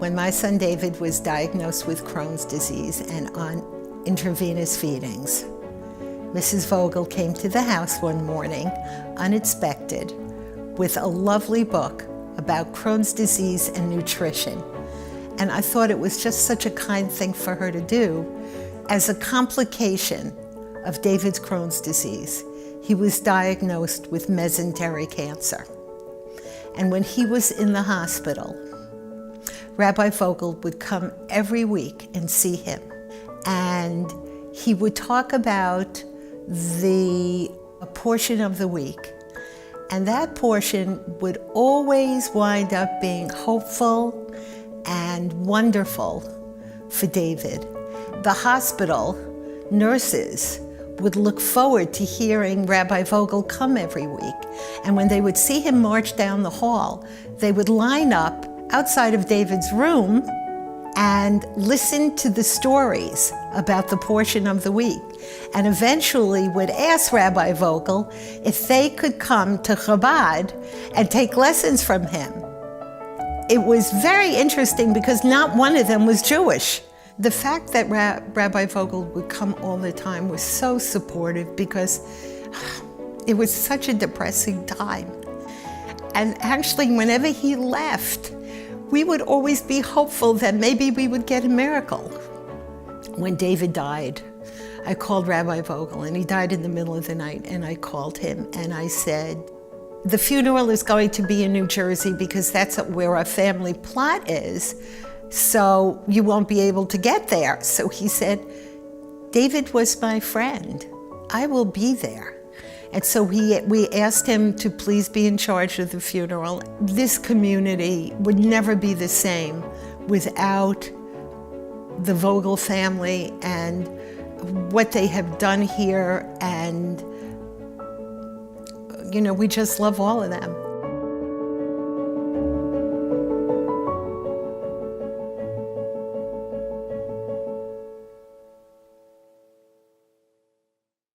when my son David was diagnosed with Crohn's disease and on intravenous feedings. Mrs. Vogel came to the house one morning, unexpected, with a lovely book about Crohn's disease and nutrition. And I thought it was just such a kind thing for her to do. As a complication of David's Crohn's disease, he was diagnosed with mesenteric cancer. And when he was in the hospital, Rabbi Vogel would come every week and see him. And he would talk about a portion of the week. And that portion would always wind up being hopeful and wonderful for David. The hospital nurses would look forward to hearing Rabbi Vogel come every week. And when they would see him march down the hall, they would line up outside of David's room and listen to the stories about the portion of the week, and eventually would ask Rabbi Vogel if they could come to Chabad and take lessons from him. It was very interesting because not one of them was Jewish. The fact that Rabbi Vogel would come all the time was so supportive because it was such a depressing time. And actually, whenever he left, we would always be hopeful that maybe we would get a miracle. When David died, I called Rabbi Vogel, and he died in the middle of the night, and I called him and I said, the funeral is going to be in New Jersey because that's where our family plot is, so you won't be able to get there. So he said, David was my friend. I will be there. And so we asked him to please be in charge of the funeral. This community would never be the same without the Vogel family and what they have done here. And, we just love all of them.